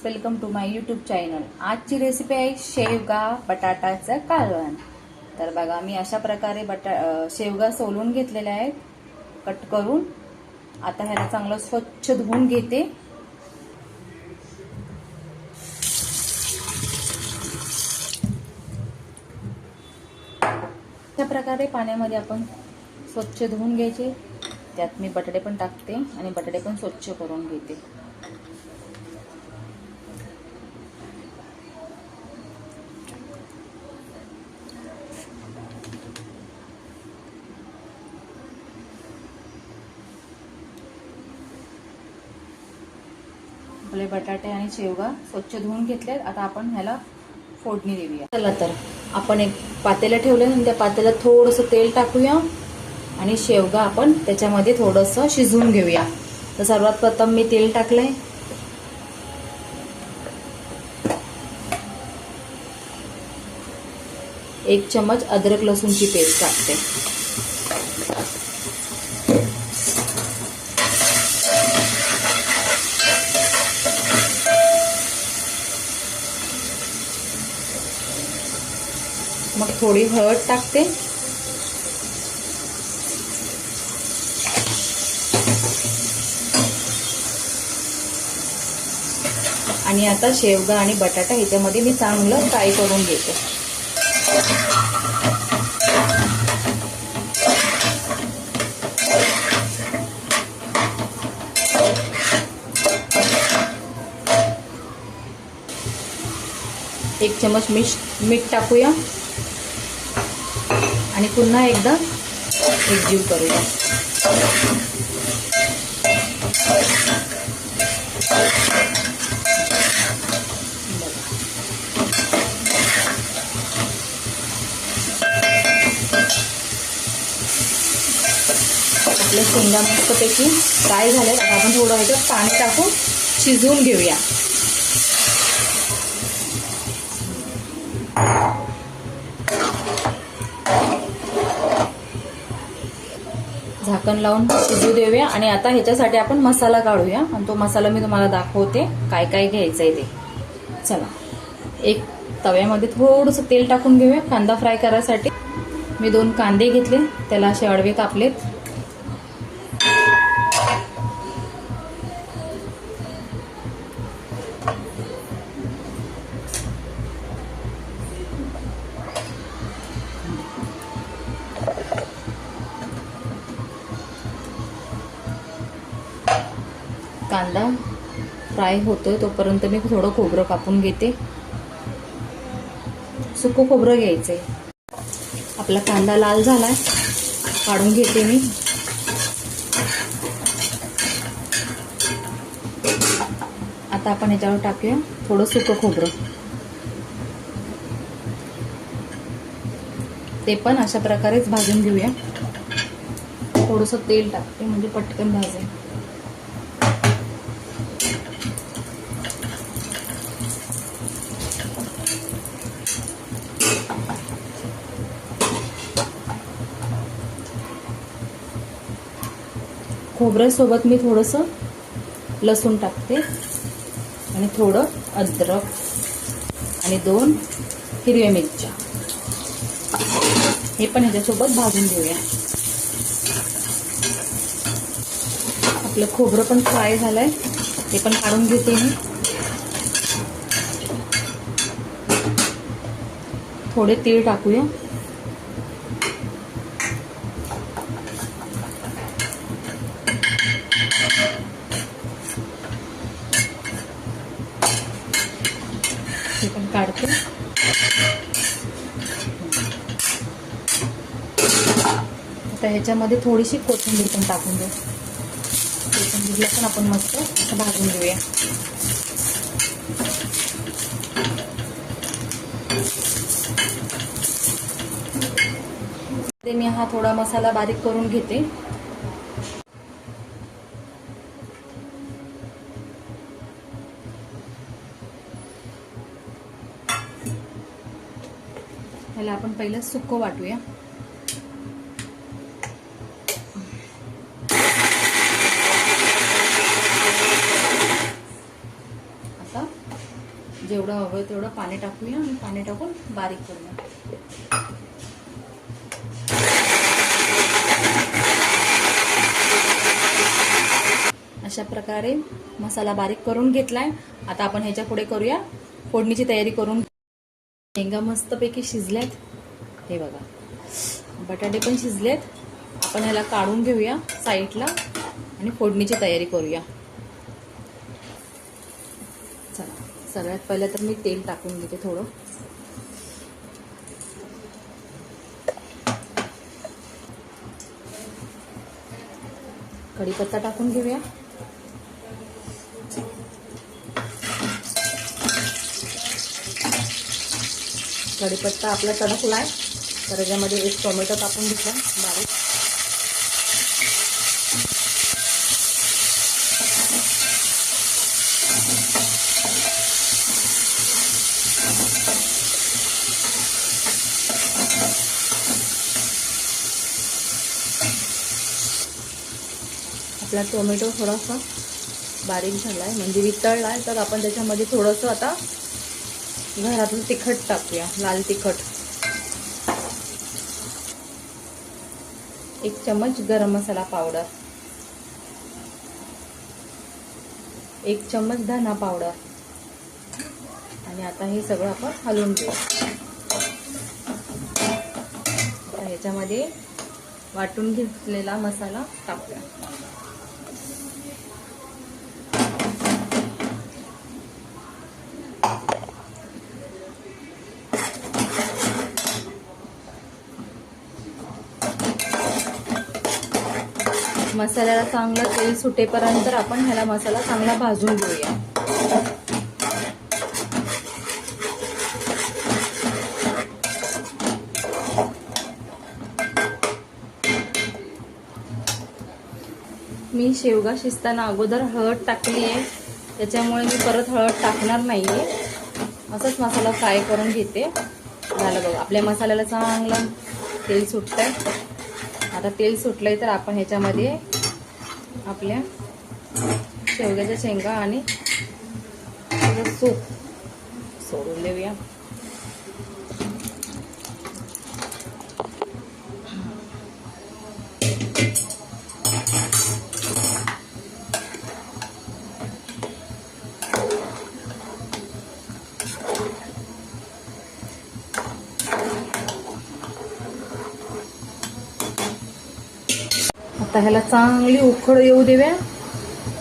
Welcome to my YouTube channel. आजची recipe आहे शेवगा बटाटाचं कालवण। तर बघा मी अशा प्रकारे शेवगा सोलून घेतलेले आहेत कट करून। आता ह्याला चांगलं स्वच्छ धुवून घेते। अशा प्रकारे पाण्यामध्ये आपण स्वच्छ धुवून घ्यायचे। त्यात मी बटाटे पण टाकते आणि बटाटे पण स्वच्छ करून घेते। आपले बटाटे आणि शेवगा स्वच्छ धुवून घेतले। आता आपण ह्याला फोडणी देऊया। चला तर आपण एक पातेलं ठेवलं आणि त्या पातेल्यात थोडंसं तेल टाकूया आणि शेवगा आपण त्याच्यामध्ये थोडंसं शिजवून घेऊया। तर सर्वात प्रथम मी तेल टाकलंय। एक चम्मच अद्रक लसूणची पेस्ट टाकते। मग थोडी हळद टाकते आणि आता शेवगा आणि बटाटा ह्याच्यामध्ये मी चांगलं फ्राय करून घेते। एक चम्मच मीठ टाकूया आणि पुन्हा एकदा एकजीव करूया। आपले शेंगा मस्तपैकी फ्राय झाले। आता आपण थोडं ह्याच्यात पाणी टाकून शिजवून घेऊया। झाकण लावून शिजू देऊया आणि आता ह्याच्यासाठी आपण मसाला काढूया आणि तो मसाला मी तुम्हाला दाखवते काय काय घ्यायचंय ते। चला एक तव्यामध्ये थोडंसं तेल टाकून घेऊया कांदा फ्राय करायसाठी। मी 2 कांदे घेतले, त्याला असे आडवे कापलेत। कांदा फ्राय होतोय तोपर्यंत मी थोडं खोबरं कापून घेते। सुकं खोबरं घ्यायचंय। आपला कांदा लाल झालाय, काढून घेते मी। आता आपण ह्याच्यावर टाकूया थोडं सुकं खोबरं। ते पण अशा प्रकारेच भाजून घेऊया। थोडंसं तेल टाकते म्हणजे पटकन भाजेल। खोबऱ्यासोबत मी थोडंसं लसूण टाकते आणि थोडं अद्रक आणि 2 हिरव्या मिरच्या, हे पण ह्याच्यासोबत भाजून घेऊया। आपलं खोबरं पण फ्राय झालंय, ते पण काढून घेते मी। थोडे तीळ टाकूया। हे पण काढते। आता ह्याच्यामध्ये थोडीशी कोथिंबीर पण टाकून देऊ। कोथिंबीरला पण आपण मस्त असं भाजून घेऊया। मी हा थोडा मसाला बारीक करून घेते। ह्याला आपण पहिलं सुकं वाटूया। आता जेवढं हवं तेवढं पाणी टाकूया आणि पाणी टाकून बारीक करूया. अशा प्रकारे मसाला बारीक करून घेतलाय. आता आपण ह्याच्या पुढे करूया फोडणीची तयारी करून. शेंगा मस्तपैकी शिजल्यात, हे बघा. बटाटे पण शिजलेत. आपण ह्याला काढून घेऊया साईडला आणि फोडणीची तयारी करूया. चला, सगळ्यात पहिलं तर मी तेल टाकून घेते थोडं. कढीपत्ता टाकून घेऊया. कढीपत्ता आपला तडकलाय तर याच्यामध्ये एक टोमॅटो टाकून घेतला बारीक. आपला टोमॅटो थोडासा बारीक झालाय म्हणजे वितळलाय, तर आपण त्याच्यामध्ये थोडंसं आता घरातलं तिखट टाकूया, लाल तिखट. 1 चम्मच गरम मसाला पावडर, 1 चम्मच धना पावडर आणि आता हे सगळं आपण हलवून घेऊ. आता ह्याच्यामध्ये वाटून घेतलेला मसाला टाकूया. मसाल्याला चांगलं तेल सुटेपर्यंत आपण ह्याला मसाला चांगला भाजून घेऊया. मी शेवगा शिजताना अगोदर हळद टाकली आहे, त्याच्यामुळे मी परत हळद टाकणार नाहीये. असंच मसाला फ्राय करून घेते. झालं बघा, आपल्या मसाल्याला चांगलं तेल सुटतंय. आता तेल सुटलंय तर आपण ह्याच्यामध्ये आपल्या शेवग्याच्या शेंगा आणि सूप सोडून देऊया. आता ह्याला चांगली उकळ येऊ देऊया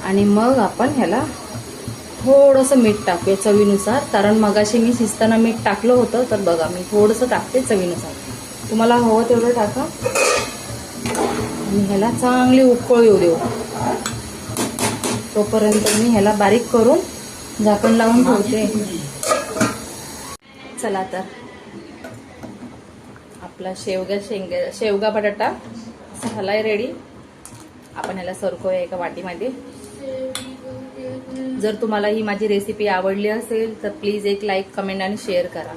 आणि मग आपण ह्याला थोडंसं मीठ टाकूया चवीनुसार. कारण मगाशी मी शिजताना मीठ टाकलं होतं, तर बघा मी थोडंसं टाकते चवीनुसार. तुम्हाला हवं तेवढं टाका आणि ह्याला चांगली उकळ येऊ देऊ. तोपर्यंत मी ह्याला बारीक करून झाकण लावून ठेवते. चला तर आपला शेवगा बटाटा झालाय रेडी. आपण ह्याला सर्व करूया एका वाटीमध्ये. जर तुम्हाला ही माझी रेसिपी आवडली असेल तर प्लीज एक लाईक, कमेंट आणि शेअर करा.